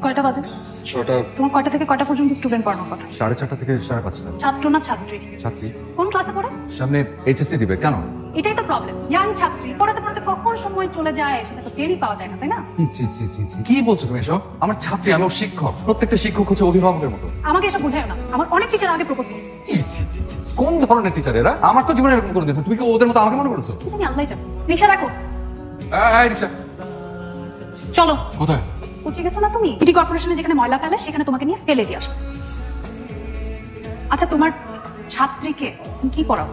কয়টা বাজে? 6টা। তোমার কয়টা থেকে কয়টা পর্যন্ত স্টুডেন্ট পড়ানোর কথা? 4:30 থেকে 5:30। ছাত্র না ছাত্রী? ছাত্রী। কোন ক্লাসে পড়ে? সামনে এইচএসসি দিবে, কেন? এটাই তো প্রবলেম। ইয়াং ছাত্রী পড়াতে পড়াতে কখন সময় চলে যায় সেটা তো টেরই পাওয়া যায় না, তাই না? কি বলছো তুমি এসব? আমার ছাত্রী, আমি ওর শিক্ষক। প্রত্যেকটা শিক্ষক হচ্ছে অভিভাবকের মতো। আমাকে এসব বোঝায় না। আমার অনেক টিচার আগে প্রপোজ করছে। কোন ধরনের টিচার এরা? আমার তো জীবনে এরকম করে দিত। তুমি কি ওদের মতো আমাকে মনে করছো? আমি আল্লাহ জানি। রিকশা রাখো। এই রিকশা। চলো। কোথায়? পৌঁছে গেছো না তুমি? সিটি কর্পোরেশনে যেখানে ময়লা ফেলে সেখানে তোমাকে নিয়ে ফেলে দিয়ে আসবো। আচ্ছা, তোমার ছাত্রীকে তুমি কি পড়াও?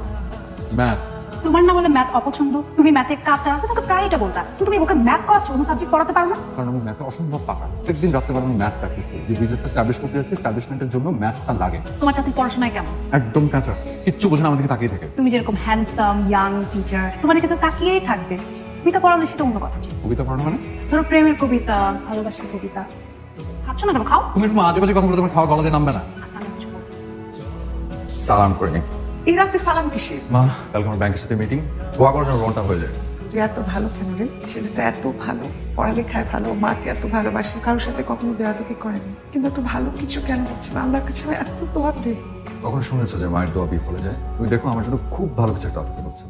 ম্যাথ। তোমার না বলে ম্যাথ অপছন্দ, তুমি ম্যাথে কাঁচা, তোমাকে প্রায় এটা বলতা। কিন্তু তুমি ওকে ম্যাথ করাচ্ছ, অন্য সাবজেক্ট পড়াতে পারো না? কারণ আমি ম্যাথে অসম্ভব পাকা। প্রত্যেকদিন রাত্রে আমি ম্যাথ প্র্যাকটিস করি। যে বিজনেস এস্টাবলিশ করতে যাচ্ছি, এস্টাবলিশমেন্টের জন্য ম্যাথটা লাগে। তোমার ছাত্রী পড়াশোনায় কেমন? একদম কাঁচা, কিচ্ছু বোঝে না, আমাদেরকে তাকিয়ে থাকে। তুমি যেরকম হ্যান্ডসাম ইয়াং টিচার, তোমার দিকে তো তাকিয়েই থাকবে। কবিতা পড়ালে সেটা অন্য কথা ছিল। কবিতা পড়ানো মানে? ধরো প্রেমের কবিতা, ভালোবাসার কবিতা। খাচ্ছ না কেন? খাও। তুমি একটু আজে বাজে কথা বলে তোমার খাওয়া গলা দিয়ে নামবে না। আচ্ছা, আমি কিছু বলবো। সালাম করে নি। এই রাতে সালাম কিসের? মা, কালকে আমার ব্যাংকের সাথে মিটিং, দোয়া করার জন্য রনটা হয়ে যায়। তুই এত ভালো কেন রে? ছেলেটা এত ভালো, পড়ালেখায় ভালো, মাকে এত ভালোবাসে, কারোর সাথে কখনো বেয়াদবি করেনি, কিন্তু একটু ভালো কিছু কেন হচ্ছে না? আল্লাহর কাছে আমি এত দোয়া দেই। কখনো শুনেছো যে মায়ের দোয়া বিফলে যায়? তুমি দেখো আমার জন্য খুব ভালো কিছু একটা অপেক্ষা করছে।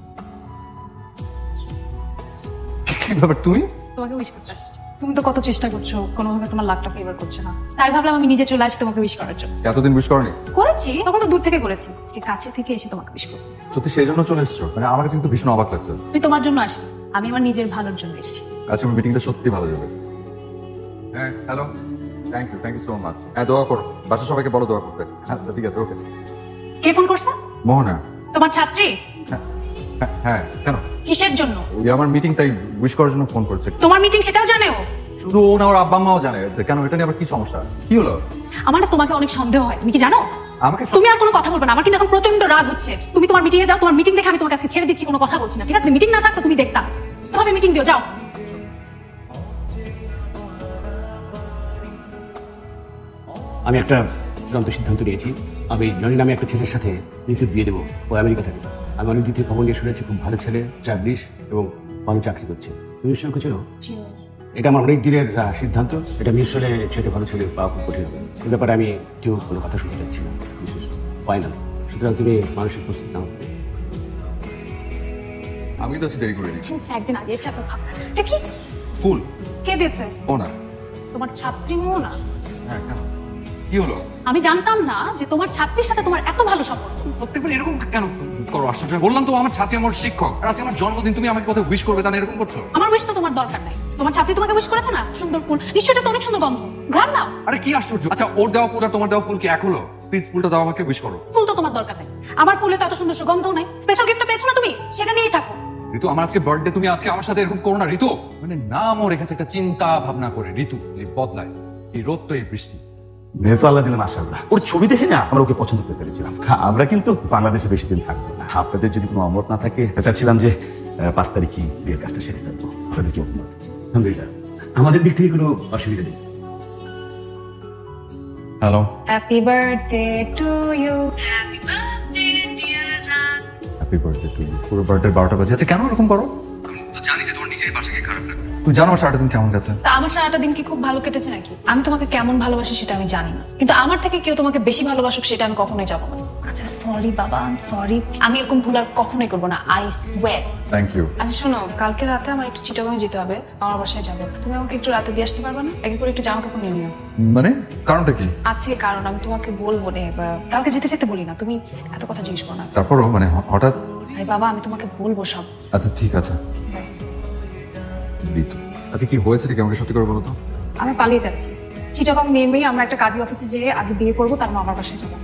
কি ব্যাপার তুমি? তোমাকে উইশ করতে আসছি। তুমি তো কত চেষ্টা করছো, কোনোভাবে তোমার লাকটা ফেভার করছে না। তাই ভাবলাম আমি নিজে চলে আসি তোমাকে উইশ করার জন্য। এতদিন উইশ করনি? করেছি, তখন তো দূর থেকে করেছি। আজকে কাছে থেকে এসে তোমাকে উইশ করব। সত্যি সেই জন্য চলে এসছো? মানে আমার কাছে কিন্তু ভীষণ অবাক লাগছে। আমি তোমার জন্য আসি, আমি আমার নিজের ভালোর জন্য এসেছি। আজকে আমার মিটিংটা সত্যি ভালো যাবে। হ্যাঁ, hello, thank you so much. হ্যাঁ, দোয়া করো, বাসা সবাইকে বলো দোয়া করতে। আচ্ছা ঠিক আছে, ওকে। কে ফোন করছে? মোহনা। তোমার ছাত্রী? হ্যাঁ, কেন? কিসের জন্য? ওই আমার মিটিং, তাই উইশ করার জন্য ফোন করেছে। তোমার মিটিং সেটাও জানে ও? শুধু ও না, ওর আব্বা আম্মাও জানে। কেন, এটা নিয়ে আবার কি সমস্যা? কি হলো? আমার না তোমাকে অনেক সন্দেহ হয়, তুমি কি জানো? আমাকে তুমি আর কোনো কথা বলবে না, আমার কিন্তু এখন প্রচন্ড রাগ হচ্ছে। তুমি তোমার মিটিং এ যাও, তোমার মিটিং দেখে আমি তোমার কাছে ছেড়ে দিচ্ছি, কোনো কথা বলছি না, ঠিক আছে? মিটিং না থাকতো তুমি দেখতা। তবে মিটিং দিও, যাও। আমি একটা চূড়ান্ত সিদ্ধান্ত নিয়েছি। আমি জনি নামে একটা ছেলের সাথে ঋতুর বিয়ে দেবো। ও আমেরিকা থাকে। আমি অনেক দিক থেকে খবর নিয়ে শুনেছি খুব ভালো ছেলে, চাকরিশ এবং ভালো চাকরি করছে। তুমি নিশ্চয়ই কিছু এটা আমার অনেক দিনের সিদ্ধান্ত। এটা মিস হলে ছেলে ভালো ছেলে পাওয়া খুব কঠিন হবে। এ ব্যাপারে আমি কেউ কোনো কথা শুনতে চাচ্ছি না। This is final. সুতরাং তুমি মানুষের প্রস্তুত নাও। আমি তো দেরি করে দিচ্ছি। একদিন আগে এসে এত ভাবনা। এটা কি? ফুল। কে দিয়েছে? ও না। তোমার ছাত্রী মেয়েও না? হ্যাঁ, কেন? কি হলো? আমি জানতাম না যে তোমার ছাত্রীর সাথে তোমার এত ভালো সম্পর্ক। প্রত্যেকবার এরকম কেন করো? আশ্চর্য। বললাম তো আমার ছাত্রী আমার শিক্ষক, আর আজকে আমার জন্মদিন, তুমি আমাকে কথা উইশ করবে, তাহলে এরকম করছো? আমার উইশ তো তোমার দরকার নাই। তোমার ছাত্রী তোমাকে উইশ করেছে না? সুন্দর ফুল, নিশ্চয়ই এটা তো অনেক সুন্দর গন্ধ। ঘ্রাণ নাও। আরে কি আশ্চর্য! আচ্ছা, ওর দেওয়া ফুল আর তোমার দেওয়া ফুল কি এক হলো? প্লিজ ফুলটা দাও, আমাকে উইশ করো। ফুল তো তোমার দরকার নাই। আমার ফুলে তো এত সুন্দর সুগন্ধও নাই। স্পেশাল গিফটটা পেয়েছো না তুমি, সেটা নিয়েই থাকো। ঋতু, আমার আজকে বার্থডে, তুমি আজকে আমার সাথে এরকম করো না ঋতু। মানে নামও রেখেছে একটা চিন্তা ভাবনা করে। ঋতু, এই বদলায়, এই রোদ তো এই বৃষ্টি। মেয়ে তো আল্লাহ দিলে মাশাআল্লাহ। ওর ছবি দেখে না আমরা ওকে পছন্দ করে ফেলেছিলাম। আমরা কিন্তু বাংলাদেশে বেশি দিন থাকবো না। আপনাদের যদি কোনো অমত না থাকে, চাচ্ছিলাম যে 5 তারিখই বিয়ের কাজটা সেরে ফেলবো। আপনাদের কি অমত? আলহামদুলিল্লাহ, আমাদের দিক থেকে কোনো অসুবিধা নেই। Hello. Happy birthday to you, happy birthday dear রাত। Happy birthday to you. পুরো বার্থডে 12টা বাজে। আচ্ছা, কেন এরকম করো? তো জানি যে তোমার নিজের বাসাকে খারাপ লাগে। তুমি জানো আমার সারাটা দিন কেমন গেছে? তা আমার সারাটা দিন কি খুব ভালো কেটেছে নাকি? আমি তোমাকে কেমন ভালোবাসি সেটা আমি জানি না, কিন্তু আমার থেকে কেউ তোমাকে বেশি ভালোবাসুক সেটা আমি কখনোই যাবো না। আচ্ছা সরি বাবা, আই এম সরি। আমি এরকম ভুল আর কখনোই করবো না, আই সোয়্যার। Thank you. আচ্ছা শোনো, কালকে রাতে আমার একটু চিটাগাং যেতে হবে, আমার বাসায় যাবো। তুমি আমাকে একটু রাতে দিয়ে আসতে পারবে না? একে করে একটু জামা কাপড় নিয়ে নিও। মানে কারণটা কি? আছে কারণ, আমি তোমাকে বলবো না, এবার কালকে যেতে যেতে বলি না, তুমি এত কথা জিজ্ঞেস করো না। তারপরও মানে হঠাৎ? আরে বাবা, আমি তোমাকে বলবো সব। আচ্ছা ঠিক আছে। ঋতু, আচ্ছা কি হয়েছে কি, আমাকে সত্যি করে বলো তো। আমি পালিয়ে যাচ্ছি। চিটাগাং নেমেই আমরা একটা কাজী অফিসে যেয়ে আগে বিয়ে করবো, তারপর আমার বাসায় যাবো।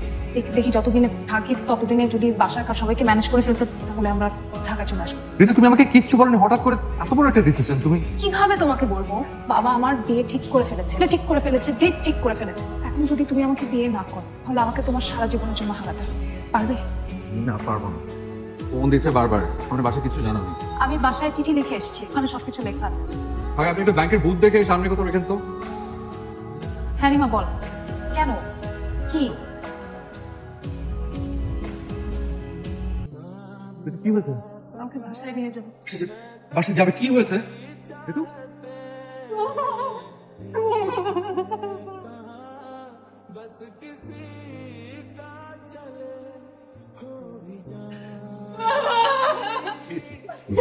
দেখি যতদিনে থাকি ততদিনে যদি বাসার কাজ সবাইকে ম্যানেজ করে ফেলতে, তাহলে আমরা ঢাকা চলে আসবো। ঋতু, তুমি আমাকে কিচ্ছু বলনি, হঠাৎ করে এত বড় একটা ডিসিশন তুমি। কিভাবে তোমাকে বলবো? বাবা আমার বিয়ে ঠিক করে ফেলেছে, ঠিক করে ফেলেছে, ডেট ঠিক করে ফেলেছে। এখন যদি তুমি আমাকে বিয়ে না করো, তাহলে আমাকে তোমার সারা জীবনের জন্য হারাতে হবে। পারবে? না, পারবো না। ফোন দিচ্ছে বারবার, আমার বাসায় কিছু জানাবি। আমি বাসায় চিঠি লিখে এসেছি, ওখানে সবকিছু লেখা আছে। ভাই, আপনি একটু ব্যাংকের বুথ দেখে সামনে কোথাও রেখেন তো। হ্যাঁ রিমা বল। কেন? কি? কি হয়েছে? আমাকে বাসায় নিয়ে যাবো। বাসায় যাবে? কি হয়েছে?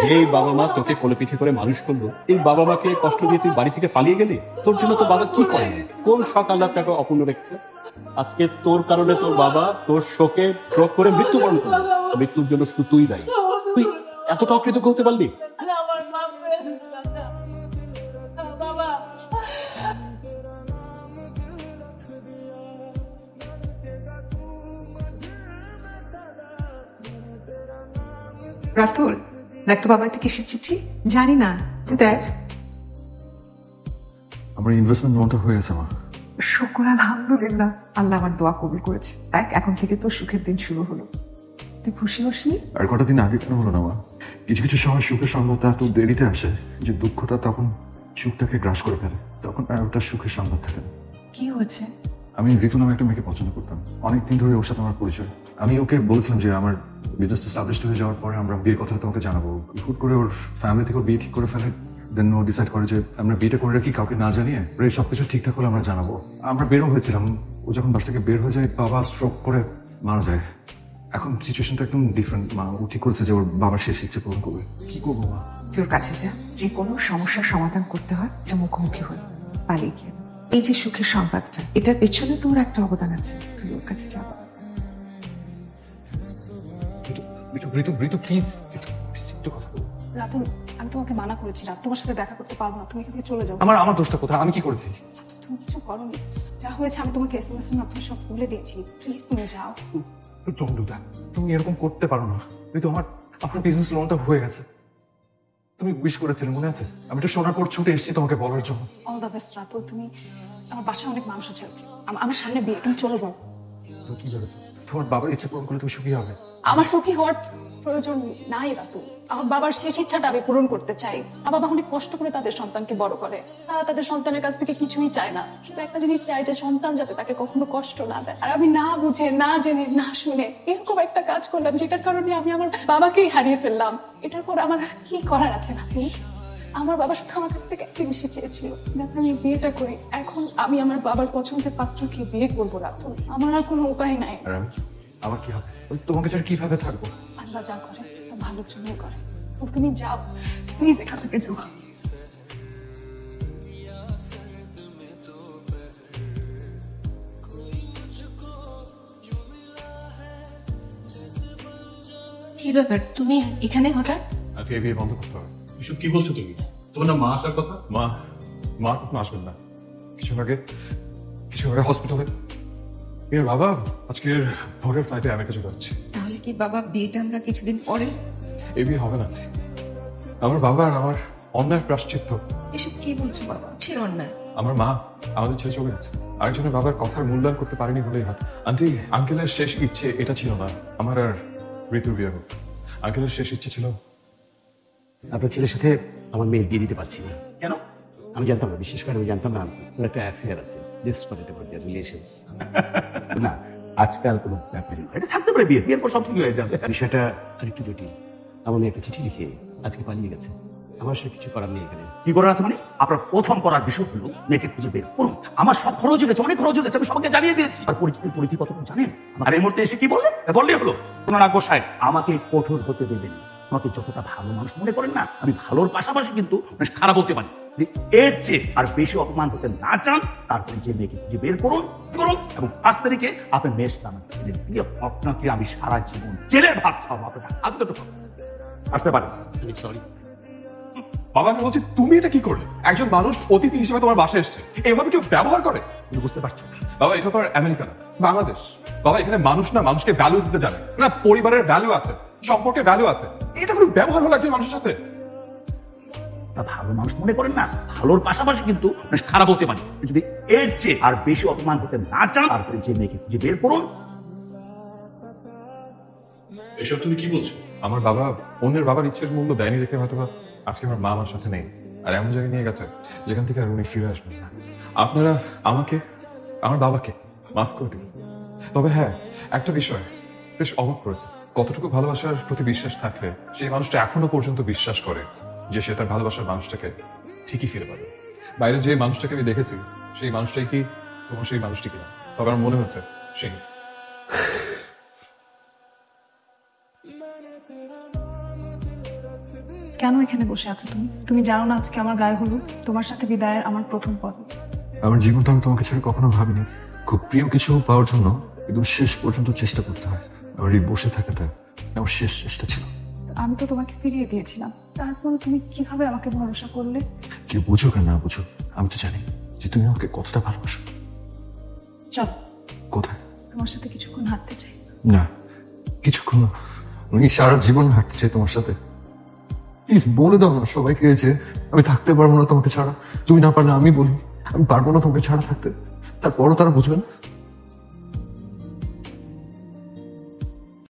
যেই বাবা মা তোকে কোলে পিঠে করে মানুষ করলো, এই বাবা মাকে কষ্ট দিয়ে তুই বাড়ি থেকে পালিয়ে গেলি। তোর জন্য তো বাবা কি করে, কোন শখ আল্লাহ তাকে অপূর্ণ রেখেছে? আজকে তোর কারণে তোর বাবা তোর শোকে স্ট্রোক করে মৃত্যুবরণ করলো। মৃত্যুর জন্য শুধু তুই দায়ী। তুই এতটা অকৃতজ্ঞ হতে পারলি? আমার মা মরে গেছে, বাবা। রাতুল, দেখ তো বাবা, এটা কিসের চিঠি? জানি না, তুই দেখ। আমার ইনভেস্টমেন্ট লোনটা হয়ে গেছে মা। শুকর আলহামদুলিল্লাহ, আল্লাহ আমার দোয়া কবুল করেছে। দেখ, এখন থেকে তোর সুখের দিন শুরু হলো। তুই খুশি হসনি? আর কটা দিন আগে কেন হলো না মা? কিছু কিছু সময় সুখের সংবাদটা এত দেরিতে আসে যে দুঃখটা তখন সুখটাকে গ্রাস করে ফেলে। তখন আর ওটা সুখের সংবাদ থাকে না। কি হয়েছে? আমি ঋতু নামে একটা মেয়েকে পছন্দ করতাম, অনেকদিন ধরে ওর সাথে আমার পরিচয়। আমি ওকে বলছিলাম যে আমার বিজনেস এস্টাবলিশড হয়ে যাওয়ার পরে আমরা বিয়ের কথা তোমাকে জানাবো। হুট করে ওর ফ্যামিলি থেকে ওর বিয়ে ঠিক করে ফেলে। দেন ও ডিসাইড করে যে আমরা বিয়েটা করে রাখি, কাউকে না জানিয়ে। এই সবকিছু ঠিকঠাক হলে আমরা জানাবো। আমরা বেরো হয়েছিলাম, ও যখন বাস থেকে বের হয়ে যায় বাবা স্ট্রোক করে মারা যায়। এখন সিচুয়েশনটা একদম ডিফারেন্ট মা। ও ঠিক করেছে যে ওর বাবার শেষ ইচ্ছে পূরণ করবে। কি করবো মা? তুই ওর কাছে যা, যে কোনো সমস্যার সমাধান করতে হয় যে মুখোমুখি হয়ে পালিয়ে গিয়ে। এই যে সুখের সংবাদটা, এটার পেছনে তোর একটা অবদান আছে। তুই ওর কাছে যাবা। ঋতু ঋতু প্লিজ, একটু কথা বলো। রাতুল, আমি তোমাকে মানা করেছি, রাত তোমার সাথে দেখা করতে পারবো না, তুমি এখান থেকে চলে যাও। আমার দোষটা কোথায়? আমি কি করেছি? তুমি কিছু করোনি, যা হয়েছে আমি তোমাকে SMS এর মাধ্যমে সব বলে দিয়েছি। প্লিজ তুমি যাও। তমলুদা, তুমি এরকম করতে পারো না। ঋতু, আমার বিজনেস লোনটা হয়ে গেছে। তুমি উইশ করেছিলে, মনে আছে? আমি তো শোনার পর ছুটে এসেছি তোমাকে বলার জন্য। All the best Ratul. তুমি, আমার বাসায় অনেক মানুষ আছে, আমার সামনে বিয়ে, তুমি চলে যাও। তুমি কি ভেবেছো তোমার বাবার ইচ্ছে পূরণ করলে তুমি সুখী হবে? আমার সুখী হওয়ার প্রয়োজন নাই রাতুল। আমার বাবার শেষ ইচ্ছাটা আমি পূরণ করতে চাই। আমার বাবা অনেক কষ্ট করে তাদের সন্তানকে বড় করে। তারা তাদের সন্তানের কাছ থেকে কিছুই চায় না, শুধু একটা জিনিস চায় যে সন্তান যাতে তাকে কখনো কষ্ট না দেয়। আর আমি না বুঝে, না জেনে, না শুনে এরকম একটা কাজ করলাম, যেটার কারণে আমি আমার বাবাকেই হারিয়ে ফেললাম। এটার পর আমার আর কি করার আছে রাতুল? আমার বাবা শুধু আমার কাছ থেকে একটা জিনিসই চেয়েছিল, যাতে আমি বিয়েটা করি। এখন আমি আমার বাবার পছন্দের পাত্রকে বিয়ে করবো রাতুল। আমার আর কোনো উপায় নাই। আর আমি, আমার কি হবে? আমি তোমাকে ছাড়া কিভাবে থাকবো? আল্লাহ যা করে তা ভালোর জন্যই করে। তো তুমি যাও, প্লিজ এখান থেকে যাও। কি ব্যাপার, তুমি এখানে হঠাৎ? আজকে এই বিয়ে বন্ধ করতে হবে। এসব কি বলছো তুমি? তোমার না মা আসার কথা? মা কখনো আসবেন না। কিছু আগে হসপিটালে এর বাবা আজকের ভোরের ফ্লাইটে আমেরিকা চলে যাচ্ছে। তাহলে কি বাবা বিয়েটা আমরা কিছুদিন পরে? এই বিয়ে হবে না আন্টি। আমার বাবা আর আমার অন্যায় প্রাশ্চিত্য। এসব কি বলছো বাবা? ছিল অন্যায়। আমার মা আমাদের ছেড়ে চলে গেছে। আরেকজনের বাবার কথার মূল্যায়ন করতে পারেনি বলেই হয়। আন্টি, আঙ্কেলের শেষ ইচ্ছে এটা ছিল না আমার আর ঋতুর বিয়ে হোক। আঙ্কেলের শেষ ইচ্ছে ছিল আপনার ছেলের সাথে আমার মেয়ের বিয়ে দিতে পারছি না। কেন? আমি জানতাম না, বিশেষ করে আমি জানতাম না ওর একটা অ্যাফেয়ার আছে, রিলেশনস। না, আজকাল কোনো ব্যাপার নেই। এটা থাকতে পারে, বিয়ের পর সব ঠিক হয়ে যাবে। বিষয়টা আরেকটু জটিল। আমার মেয়ে একটা চিঠি লিখে আজকে পালিয়ে গেছে। আমার সে কিছু করার নেই এখানে। কি করার আছে মানে? আপনার প্রথম করার বিষয় হলো মেয়েকে খুঁজে বের করুন। আমার সব খরচ হয়ে গেছে, অনেক খরচ হয়ে গেছে, আমি সবাইকে জানিয়ে দিয়েছি। আর পরিচিতি কতক্ষণ জানেন? আর এই মুহূর্তে এসে কি বললেন? বললেই হলো। শোনো না গোসাই, আমাকে কঠোর হতে দেবেন। আমাকে যতটা ভালো মানুষ মনে করেন না, আমি ভালোর পাশাপাশি কিন্তু খারাপ হতে পারি। এর চেয়ে আর বেশি অপমান হতে না চান, তারপরে যে মেয়েকে খুঁজে বের করুন এবং 5 তারিখে আপনার মেয়ের সামনে দিয়ে আপনাকে আমি সারা জীবন জেলের ভাত খাবো। আপনাকে আজকে তো আসতে পারেন। আমি সরি। বাবা, আমি বলছি তুমি এটা কি করলে? একজন মানুষ অতিথি হিসেবে তোমার বাসায় এসছে, এভাবে কেউ ব্যবহার করে? তুমি বুঝতে পারছো না? বাবা, এটা তো আর আমেরিকা না, বাংলাদেশ। বাবা, এখানে মানুষ না মানুষকে ভ্যালু দিতে জানে না। পরিবারের ভ্যালু আছে, সম্পর্কের ভ্যালু আছে। এটা কোনো ব্যবহার হলো একজন মানুষের সাথে? ভালো মানুষ মনে করেন না, ভালোর পাশাপাশি কিন্তু খারাপ হতে পারে। যদি এর চেয়ে আর বেশি অপমান হতে না চান, তারপরে যে মেয়েকে খুঁজে বের করুন। এসব তুমি কি বলছো? আমার বাবা অন্যের বাবার ইচ্ছের মূল্য দেয়নি দেখে হয়তো আজকে আমার মা আমার সাথে নেই, আর এমন জায়গায় নিয়ে গেছে যেখান থেকে আর উনি ফিরে আসবেন না। আপনারা আমাকে, আমার বাবাকে মাফ করে দিন। তবে হ্যাঁ, একটা বিষয় বেশ অবাক করেছে। কতটুকু ভালোবাসার প্রতি বিশ্বাস থাকলে সেই মানুষটা এখনো পর্যন্ত বিশ্বাস করে যে সে তার ভালোবাসার মানুষটাকে ঠিকই ফিরে পাবে। বাইরে যে মানুষটাকে আমি দেখেছি সেই মানুষটাই কি তোমার সেই মানুষটি কিনা? তবে আমার মনে হচ্ছে সেই কেন এখানে বসে আছো তুমি? তুমি জানো না আজকে আমার গায়ে হলুদ, তোমার সাথে বিদায়ের আমার প্রথম পর্ব। আমার জীবনটা আমি তোমাকে ছেড়ে কখনো ভাবিনি। খুব প্রিয় কিছু পাওয়ার জন্য একদম শেষ পর্যন্ত চেষ্টা করতে হয়। আমার এই বসে থাকাটা আমার শেষ চেষ্টা ছিল। আমি তো তোমাকে ফিরিয়ে দিয়েছিলাম, তারপরে তুমি কিভাবে আমাকে ভরসা করলে? কেউ বুঝুক আর না বুঝুক, আমি তো জানি যে তুমি আমাকে কতটা ভালোবাসো। চল, কোথায়? তোমার সাথে কিছুক্ষণ হাঁটতে চাই। না, কিছুক্ষণ না, আমি সারা জীবন হাঁটতে চাই তোমার সাথে। প্লিজ বলে দাও না সবাইকে যে আমি থাকতে পারবো না তোমাকে ছাড়া। তুমি না পারলে আমি বলি আমি পারবো না তোমাকে ছাড়া থাকতে, তারপরও তারা বুঝবে না।